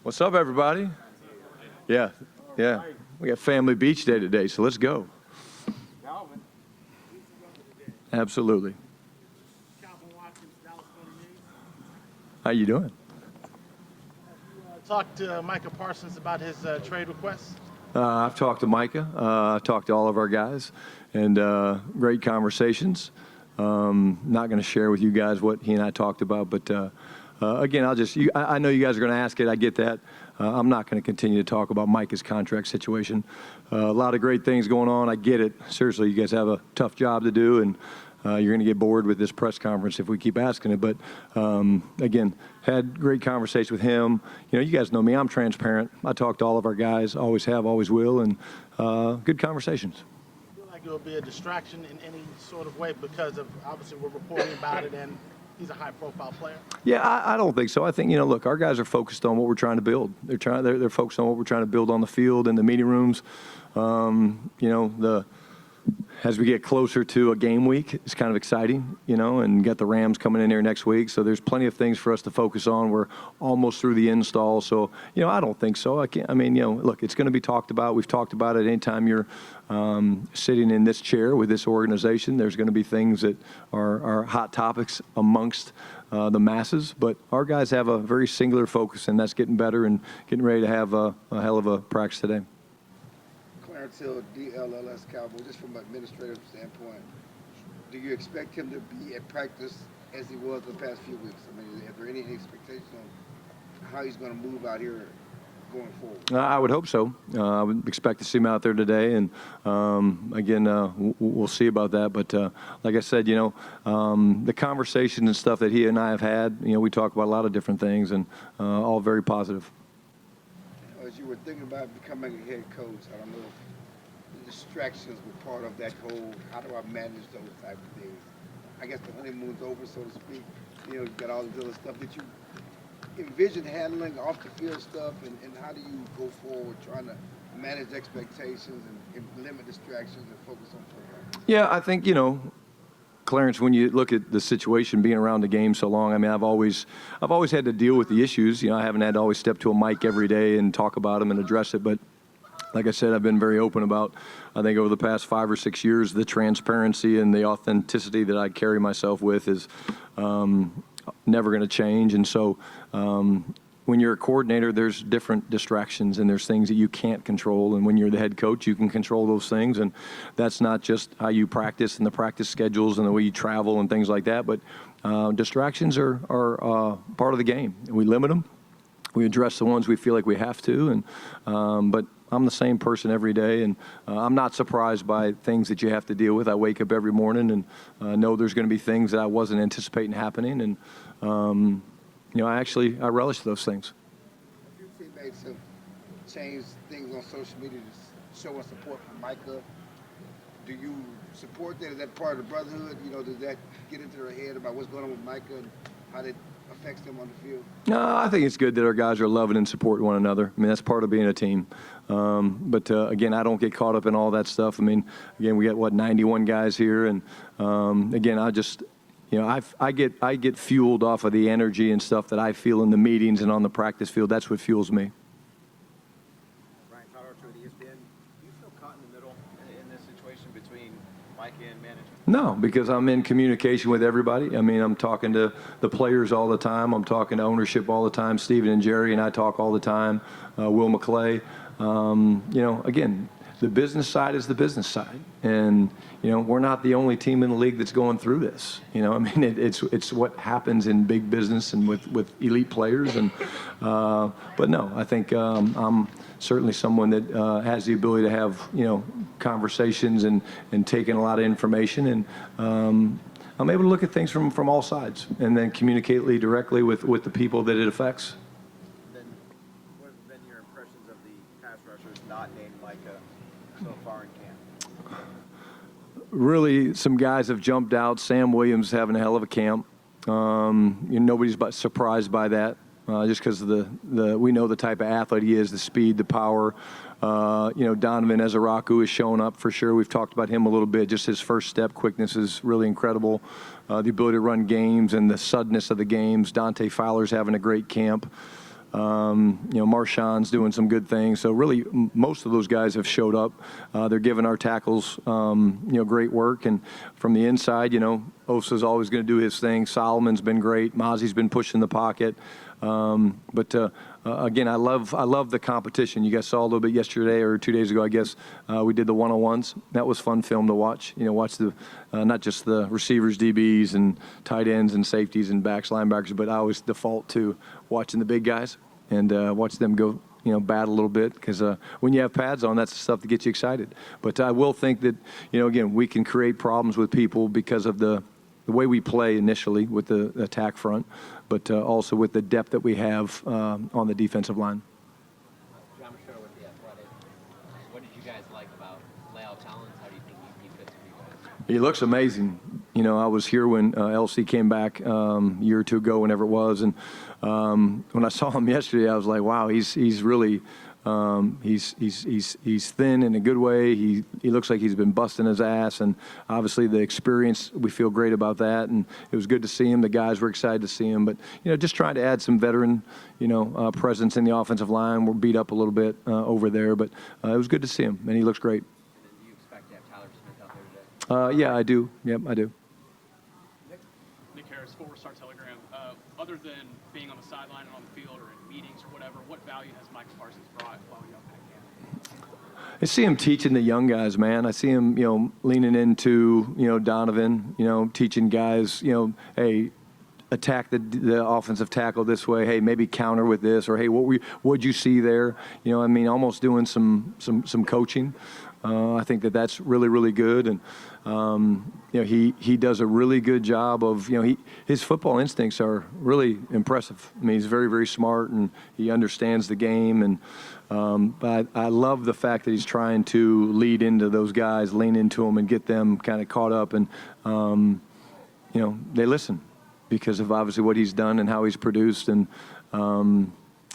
What's up, everybody? Yeah. We got Family Beach Day today, so let's go. Absolutely. How you doing? Talked to Micah Parsons about his trade request. I've talked to Micah. I've talked to all of our guys, and great conversations. Not going to share with you guys what he and I talked about, but again, I know you guys are going to ask it. I get that. I'm not going to continue to talk about Micah's contract situation. A lot of great things going on. I get it. Seriously, you guys have a tough job to do, and you're going to get bored with this press conference if we keep asking it. But again, had great conversation with him. You know, you guys know me. I'm transparent. I talk to all of our guys. Always have, always will, and good conversations. I feel like it will be a distraction in any sort of way because of obviously we're reporting about it and he's a high-profile player. Yeah, I don't think so. I think, look, our guys are focused on what we're trying to build. They're focused on what we're trying to build on the field and the meeting rooms. As we get closer to a game week, it's kind of exciting, and got the Rams coming in here next week. So there's plenty of things for us to focus on. We're almost through the install. So, I don't think so. Look, it's going to be talked about. We've talked about it anytime you're sitting in this chair with this organization. There's going to be things that are hot topics amongst the masses. But our guys have a very singular focus, and that's getting better and getting ready to have a hell of a practice today. Until DLLS Cowboys, just from an administrative standpoint, do you expect him to be at practice as he was the past few weeks? I mean, is there any expectation on how he's going to move out here going forward? I would hope so. I would expect to see him out there today, and again, we'll see about that. But like I said, the conversations and stuff that he and I have had, we talk about a lot of different things, and all very positive. As you were thinking about becoming a head coach, I don't know if distractions were part of that whole, how do I manage those type of things? I guess the honeymoon's over, so to speak. You've got all this other stuff that you envision handling off the field stuff, and how do you go forward trying to manage expectations and limit distractions and focus on football? Yeah, I think, Clarence, when you look at the situation, being around the game so long, I've always had to deal with the issues. I haven't had to always step to a mic every day and talk about them and address it. But like I said, I've been very open about, I think over the past 5 or 6 years, the transparency and the authenticity that I carry myself with is never going to change. And so when you're a coordinator, there's different distractions and there's things that you can't control. And when you're the head coach, you can control those things. And that's not just how you practice and the practice schedules and the way you travel and things like that. But distractions are part of the game. And we limit them. We address the ones we feel like we have to. But I'm the same person every day, and I'm not surprised by things that you have to deal with. I wake up every morning and know there's going to be things that I wasn't anticipating happening. And I relish those things. Your teammates have changed things on social media to show us support for Micah. Do you support that? Is that part of the brotherhood? Does that get into their head about what's going on with Micah and how that affects them on the field? No, I think it's good that our guys are loving and supporting one another. That's part of being a team. But again, I don't get caught up in all that stuff. Again, we got 91 guys here, and again, I get fueled off of the energy and stuff that I feel in the meetings and on the practice field. That's what fuels me. Brian Schottenheimer with ESPN. Do you feel caught in the middle in this situation between Micah and management? No, because I'm in communication with everybody. I'm talking to the players all the time. I'm talking to ownership all the time. Steven and Jerry and I talk all the time. Will McClay. Again, the business side is the business side. And, we're not the only team in the league that's going through this. It's what happens in big business and with elite players. And but no, I think I'm certainly someone that has the ability to have, conversations and taking a lot of information. And I'm able to look at things from all sides and then communicate directly with the people that it affects. Then what have been your impressions of the pass rushers not named Micah so far in camp? Really, some guys have jumped out. Sam Williams having a hell of a camp. Nobody's surprised by that, just because of we know the type of athlete he is, the speed, the power. Donovan Ezaraku is showing up for sure. We've talked about him a little bit. Just his first step quickness is really incredible. The ability to run games and the suddenness of the games. Dante Fowler's having a great camp. Marshawn's doing some good things. So really, most of those guys have showed up. They're giving our tackles, great work. And from the inside, Osa's always going to do his thing. Solomon's been great. Mozzie's been pushing the pocket. Again, I love the competition. You guys saw a little bit yesterday or 2 days ago, I guess. We did the one-on-ones. That was fun film to watch. Watch the not just the receivers, DBs, and tight ends and safeties and backs, linebackers, but I always default to watching the big guys and watch them go, bat a little bit, because when you have pads on, that's the stuff that gets you excited. But I will think that, again, we can create problems with people because of the way we play initially with the attack front, but also with the depth that we have on the defensive line. John Machado with The Athletic. What did you guys like about La'el Collins? How do you think he fits for you guys? He looks amazing. I was here when LC came back a year or two ago, whenever it was, and when I saw him yesterday, I was like, wow, he's really he's thin in a good way. He looks like he's been busting his ass, and obviously the experience, we feel great about that, and it was good to see him. The guys were excited to see him, but just trying to add some veteran presence in the offensive line. We're beat up a little bit over there, but it was good to see him, and he looks great. And then do you expect to have Tyler Smith out there today? Yeah, I do. Yep, I do. Nick Harris, 4-Star Telegram. Other than being on the sideline and on the field or in meetings or whatever, what value has Micah Parsons brought while you're up in camp? I see him teaching the young guys, man. I see him, leaning into, Donovan, teaching guys, hey, attack the offensive tackle this way. Hey, maybe counter with this, or hey, what'd you see there? Almost doing some coaching. I think that's really, really good, and he does a really good job of his football instincts are really impressive. He's very, very smart, and he understands the game, and but I love the fact that he's trying to lead into those guys, lean into them, and get them kind of caught up, and they listen because of obviously what he's done and how he's produced, and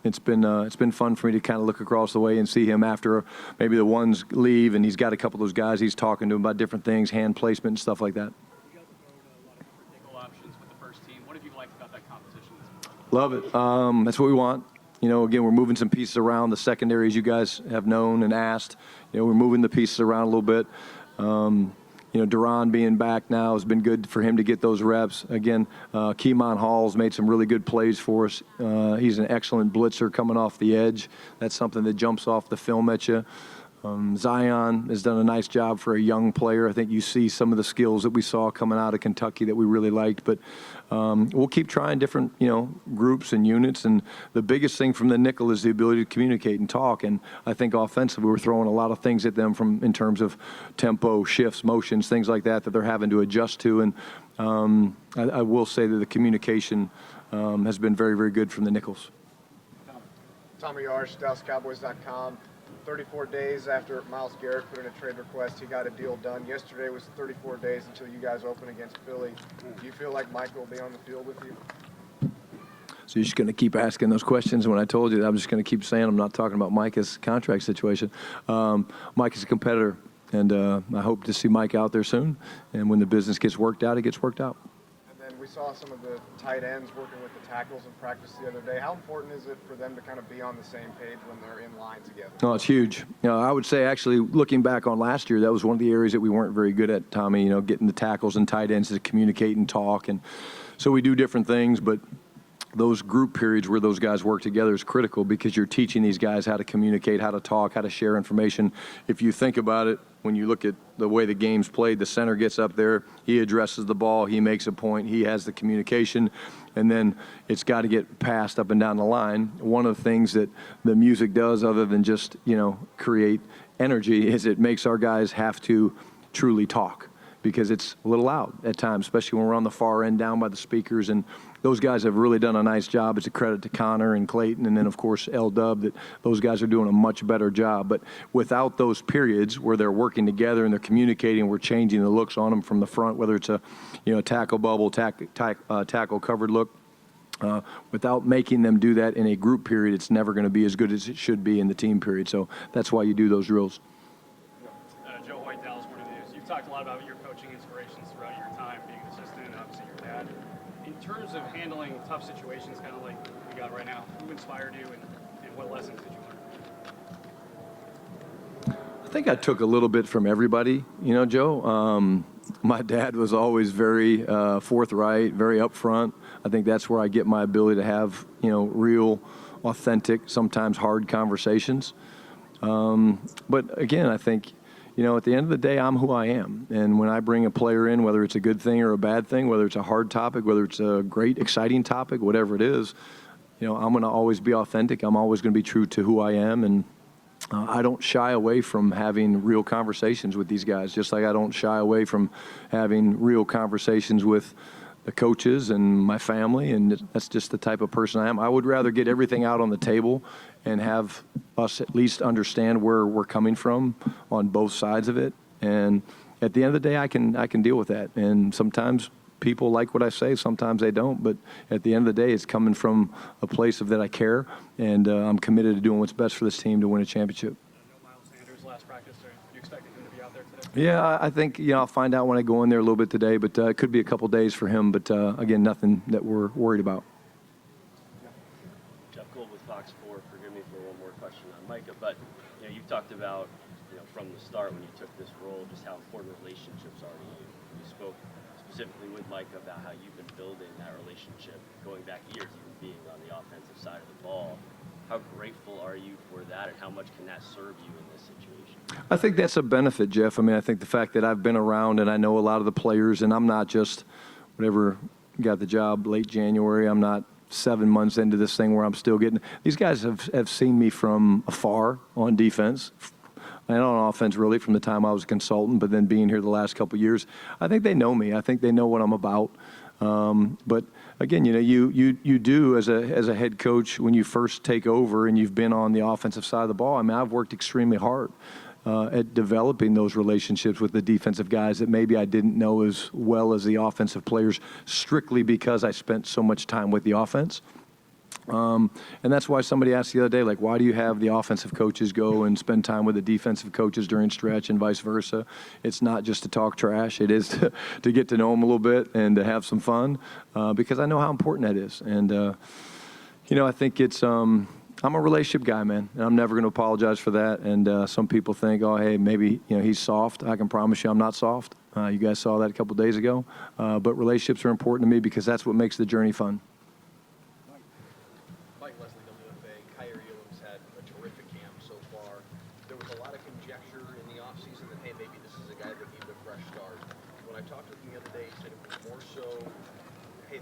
it's been fun for me to kind of look across the way and see him after maybe the ones leave, and he's got a couple of those guys he's talking to about different things, hand placement and stuff like that. You guys have thrown a lot of different nickel options with the first team. What have you liked about that competition? Love it. That's what we want. Again, we're moving some pieces around. The secondary, as you guys have known and asked, we're moving the pieces around a little bit. Duran being back now has been good for him to get those reps. Again, Keemon Hall's made some really good plays for us. He's an excellent blitzer coming off the edge. That's something that jumps off the film at you. Zion has done a nice job for a young player. I think you see some of the skills that we saw coming out of Kentucky that we really liked. But we'll keep trying different, groups and units. And the biggest thing from the nickel is the ability to communicate and talk. And I think offensively we're throwing a lot of things at them in terms of tempo, shifts, motions, things like that they're having to adjust to. And I will say that the communication has been very, very good from the nickels. Tommy Yarsh, DallasCowboys.com. 34 days after Myles Garrett put in a trade request, he got a deal done. Yesterday was 34 days until you guys open against Philly. Do you feel like Micah will be on the field with you? So you're just going to keep asking those questions when I told you that I'm just going to keep saying I'm not talking about Micah's contract situation. Micah's a competitor, and I hope to see Mike out there soon. And when the business gets worked out, it gets worked out. And then we saw some of the tight ends working with the tackles in practice the other day. How important is it for them to kind of be on the same page when they're in line together? No, it's huge. I would say actually looking back on last year, that was one of the areas that we weren't very good at, Tommy, getting the tackles and tight ends to communicate and talk. And so we do different things, but those group periods where those guys work together is critical because you're teaching these guys how to communicate, how to talk, how to share information. If you think about it, when you look at the way the game's played, the center gets up there, he addresses the ball, he makes a point, he has the communication, and then it's got to get passed up and down the line. One of the things that the music does, other than just, create energy, is it makes our guys have to truly talk because it's a little loud at times, especially when we're on the far end down by the speakers. And those guys have really done a nice job. It's a credit to Connor and Clayton and then, of course, L-Dub, that those guys are doing a much better job. But without those periods where they're working together and they're communicating, we're changing the looks on them from the front, whether it's a tackle bubble, tackle covered look. Without making them do that in a group period, it's never going to be as good as it should be in the team period. So that's why you do those drills. Joe White, Dallas Morning News. You've talked a lot about your coaching inspirations throughout your time being an assistant and obviously your dad. In terms of handling tough situations, kind of like we you got right now? Who inspired you, and what lessons did you learn? I think I took a little bit from everybody, Joe. My dad was always very forthright, very upfront. I think that's where I get my ability to have, real, authentic, sometimes hard conversations. But again, I think, at the end of the day, I'm who I am. And when I bring a player in, whether it's a good thing or a bad thing, whether it's a hard topic, whether it's a great, exciting topic, whatever it is, I'm going to always be authentic. I'm always going to be true to who I am. And I don't shy away from having real conversations with these guys, just like I don't shy away from having real conversations with the coaches and my family, and that's just the type of person I am. I would rather get everything out on the table and have us at least understand where we're coming from on both sides of it. And at the end of the day, I can deal with that. And sometimes people like what I say, sometimes they don't. But at the end of the day, it's coming from a place of that I care, and I'm committed to doing what's best for this team to win a championship. No Miles Sanders last practice. Are you expecting him to be out there today? Yeah, I think, I'll find out when I go in there a little bit today, but it could be a couple days for him. But again, nothing that we're worried about. Jeff Gould with Fox 4. Forgive me for one more question on Micah, but you've talked about from the start when you took this role just how important relationships are to you. You spoke specifically with Micah about how you've been building that relationship going back years, even being on the offensive side of the ball. How grateful are you for that, and how much can that serve you in this situation? I think that's a benefit, Jeff. I mean, I think the fact that I've been around and I know a lot of the players, and I'm not just whatever got the job late January. I'm not 7 months into this thing where I'm still getting – these guys have seen me from afar on defense and on offense, really, from the time I was a consultant, but then being here the last couple of years. I think they know me. I think they know what I'm about. But again, you do as a head coach when you first take over and you've been on the offensive side of the ball. I mean, I've worked extremely hard at developing those relationships with the defensive guys that maybe I didn't know as well as the offensive players, strictly because I spent so much time with the offense. And that's why somebody asked the other day, like, why do you have the offensive coaches go and spend time with the defensive coaches during stretch and vice versa? It's not just to talk trash. It is to get to know them a little bit and to have some fun, because I know how important that is. And, I think it's I'm a relationship guy, man, and I'm never going to apologize for that. And some people think, oh, hey, maybe he's soft. I can promise you I'm not soft. You guys saw that a couple days ago. But relationships are important to me because that's what makes the journey fun.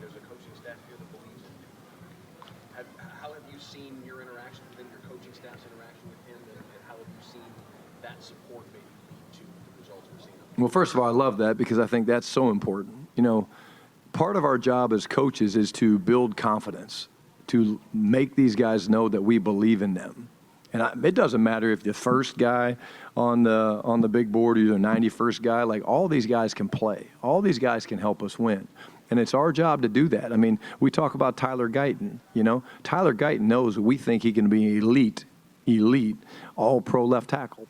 There's a coaching staff here that believes in him. How have you seen your interaction within your coaching staff's interaction with him, and how have you seen that support maybe lead to the results we're seeing? Well, first of all, I love that because I think that's so important. Part of our job as coaches is to build confidence, to make these guys know that we believe in them. And it doesn't matter if the first guy on the big board or the 91st guy, like all these guys can play. All these guys can help us win. And it's our job to do that. I mean, we talk about Tyler Guyton, Tyler Guyton knows that we think he can be elite, all-pro left tackle.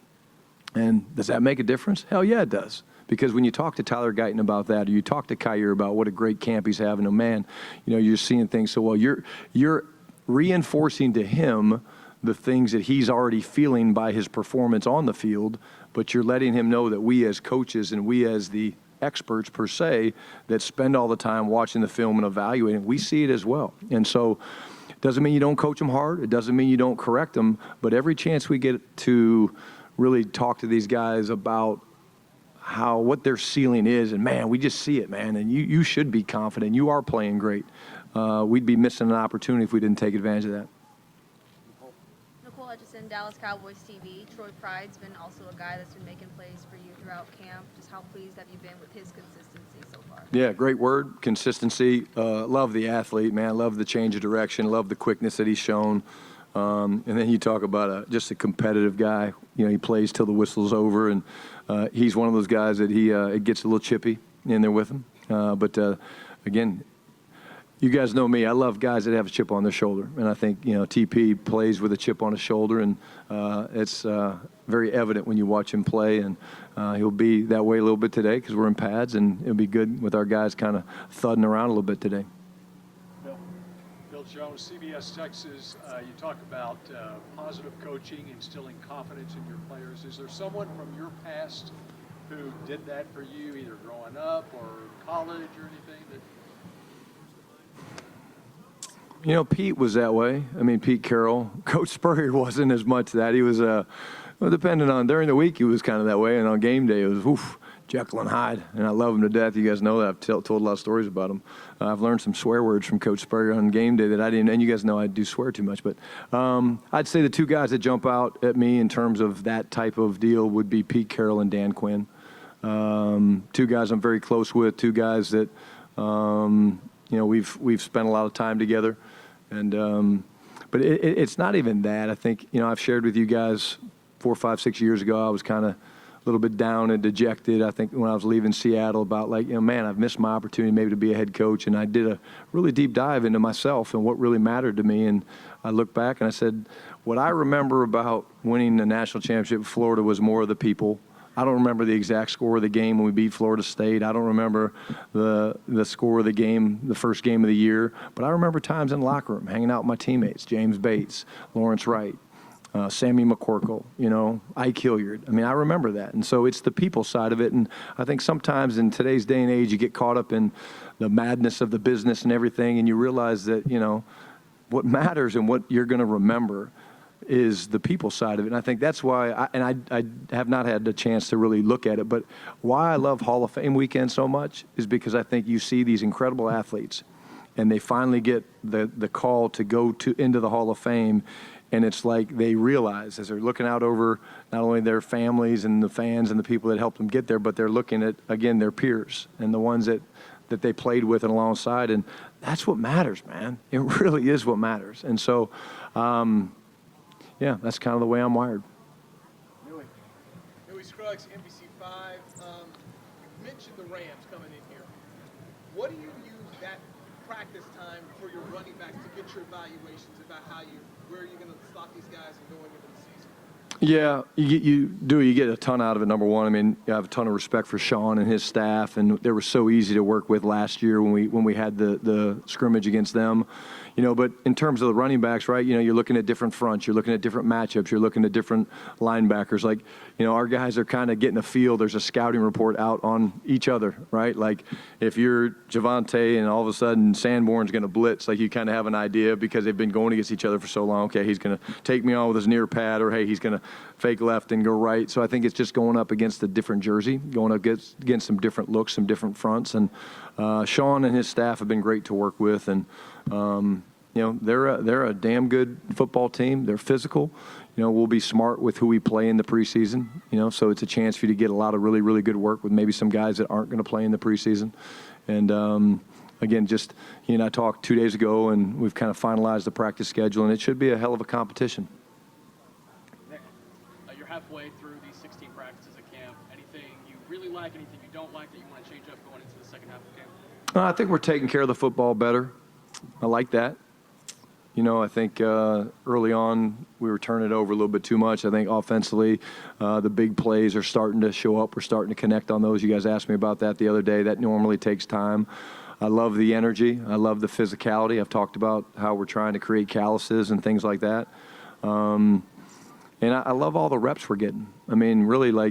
And does that make a difference? Hell yeah, it does. Because when you talk to Tyler Guyton about that, or you talk to Kyer about what a great camp he's having, man, you're seeing things so well. You're reinforcing to him the things that he's already feeling by his performance on the field, but you're letting him know that we as coaches and we as the experts per se that spend all the time watching the film and evaluating, we see it as well. And so it doesn't mean you don't coach them hard. It doesn't mean you don't correct them. But every chance we get to really talk to these guys about what their ceiling is, and man, we just see it, man. And you should be confident. You are playing great. We'd be missing an opportunity if we didn't take advantage of that. Dallas Cowboys TV. Troy Pride's been also a guy that's been making plays for you throughout camp. Just how pleased have you been with his consistency so far? Yeah, great word, consistency. Love the athlete, man. Love the change of direction. Love the quickness that he's shown. And then you talk about just a competitive guy. He plays till the whistle's over, and he's one of those guys that it gets a little chippy in there with him. But again, you guys know me. I love guys that have a chip on their shoulder, and I think TP plays with a chip on his shoulder, and it's very evident when you watch him play. And he'll be that way a little bit today because we're in pads, and it'll be good with our guys kind of thudding around a little bit today. Bill Jones, CBS Texas. You talk about positive coaching, instilling confidence in your players. Is there someone from your past who did that for you, either growing up or college or anything? Pete was that way. I mean, Pete Carroll. Coach Spurrier wasn't as much that. He was, depending on, during the week, he was kind of that way. And on game day, it was, oof, Jekyll and Hyde. And I love him to death. You guys know that. I've told a lot of stories about him. I've learned some swear words from Coach Spurrier on game day that I didn't, and you guys know I do swear too much. But I'd say the two guys that jump out at me in terms of that type of deal would be Pete Carroll and Dan Quinn. Two guys I'm very close with, two guys that, we've spent a lot of time together. And but it's not even that. I think, I've shared with you guys 4, 5, 6 years ago, I was kind of a little bit down and dejected. I think when I was leaving Seattle about man, I've missed my opportunity maybe to be a head coach. And I did a really deep dive into myself and what really mattered to me. And I looked back and I said, what I remember about winning the national championship in Florida was more of the people. I don't remember the exact score of the game when we beat Florida State. I don't remember the score of the game, the first game of the year. But I remember times in the locker room, hanging out with my teammates, James Bates, Lawrence Wright, Sammy McCorkle, Ike Hilliard. I mean, I remember that. And so it's the people side of it. And I think sometimes in today's day and age, you get caught up in the madness of the business and everything, and you realize that, what matters and what you're going to remember is the people side of it. And I think that's why, I have not had the chance to really look at it, but why I love Hall of Fame weekend so much is because I think you see these incredible athletes and they finally get the call to go into the Hall of Fame. And it's like they realize as they're looking out over not only their families and the fans and the people that helped them get there, but they're looking at, again, their peers and the ones that they played with and alongside. And that's what matters, man. It really is what matters. And so, yeah, that's kind of the way I'm wired. Newy Scruggs, NBC5. You mentioned the Rams coming in here. What do you use that practice time for your running backs to get your evaluations about where you're going to slot these guys and going into the season? Yeah, you get a ton out of it, number one. I mean, I have a ton of respect for Sean and his staff, and they were so easy to work with last year when we had the scrimmage against them. But in terms of the running backs, right, you're looking at different fronts, you're looking at different matchups, you're looking at different linebackers. Like, our guys are kind of getting a feel. There's a scouting report out on each other, right? Like, if you're Javonte and all of a sudden Sanborn's going to blitz, like you kind of have an idea because they've been going against each other for so long. Okay, he's going to take me on with his near pad, or hey, he's going to fake left and go right. So I think it's just going up against a different jersey, going up against some different looks, some different fronts. And Sean and his staff have been great to work with. And they're a damn good football team. They're physical. We'll be smart with who we play in the preseason. So it's a chance for you to get a lot of really, really good work with maybe some guys that aren't going to play in the preseason. And again, just he and I talked 2 days ago, and we've kind of finalized the practice schedule, and it should be a hell of a competition. You're halfway through these 16 practices at camp. Anything you really like, anything you don't like that you want to change up going into the second half of camp? I think we're taking care of the football better. I like that. I think early on we were turning it over a little bit too much. I think offensively the big plays are starting to show up. We're starting to connect on those. You guys asked me about that the other day. That normally takes time. I love the energy. I love the physicality. I've talked about how we're trying to create calluses and things like that. And I love all the reps we're getting. I mean, really, we're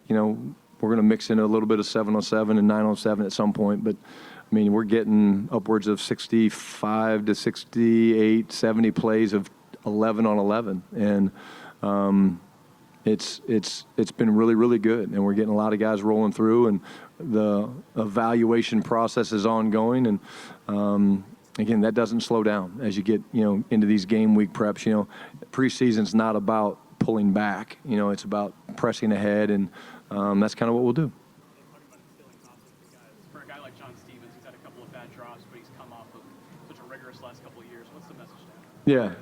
going to mix in a little bit of 7-on-7 and 9-on-7 at some point, but I mean, we're getting upwards of 65 to 68, 70 plays of 11 on 11, and it's been really, really good. And we're getting a lot of guys rolling through, and the evaluation process is ongoing. And again, that doesn't slow down as you get into these game week preps. Preseason's not about pulling back. It's about pressing ahead, and that's kind of what we'll do. Yeah.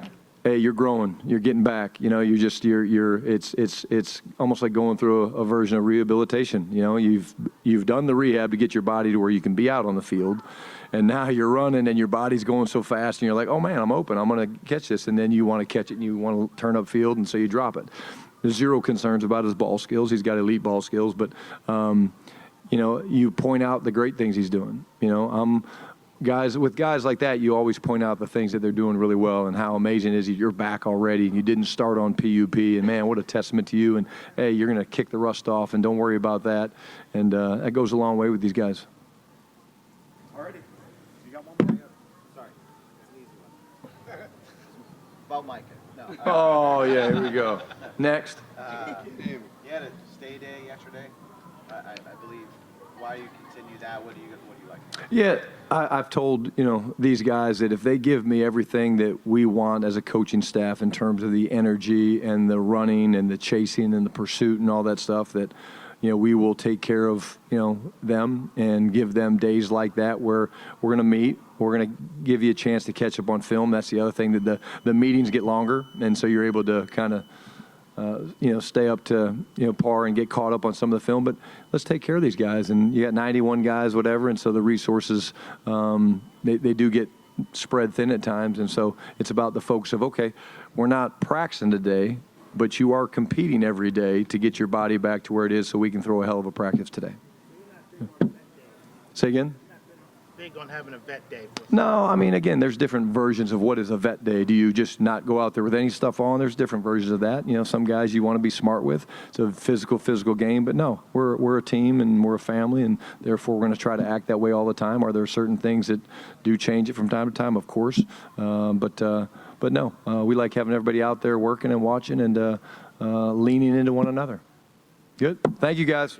Hey, you're growing. You're getting back. It's almost like going through a version of rehabilitation. You've done the rehab to get your body to where you can be out on the field, and now you're running and your body's going so fast, and you're like, oh man, I'm open. I'm going to catch this, and then you want to catch it and you want to turn up field, and so you drop it. There's zero concerns about his ball skills. He's got elite ball skills, but you point out the great things he's doing. guys like that, you always point out the things that they're doing really well and how amazing it is that you're back already and you didn't start on PUP. And, man, what a testament to you. And, hey, you're going to kick the rust off, and don't worry about that. And that goes a long way with these guys. All righty. You got one more? Sorry, it's an easy one. About Micah. No. Oh, yeah, here we go. Next. You had a stay day yesterday, I believe. Why do you continue that? What do you like? Yeah, I've told, these guys that if they give me everything that we want as a coaching staff in terms of the energy and the running and the chasing and the pursuit and all that stuff, that, we will take care of, them and give them days like that where we're going to meet. We're going to give you a chance to catch up on film. That's the other thing, that the meetings get longer, and so you're able to kind of stay up to, par and get caught up on some of the film. But let's take care of these guys. And you got 91 guys, whatever, and so the resources, they do get spread thin at times. And so it's about the focus of, okay, we're not practicing today, but you are competing every day to get your body back to where it is so we can throw a hell of a practice today. Say again? Big on having a vet day. No, I mean, again, there's different versions of what is a vet day. Do you just not go out there with any stuff on? There's different versions of that. Some guys you want to be smart with. It's a physical game. But no, we're a team and we're a family, and therefore we're going to try to act that way all the time. Are there certain things that do change it from time to time? Of course. But no, we like having everybody out there working and watching and leaning into one another. Good. Thank you, guys.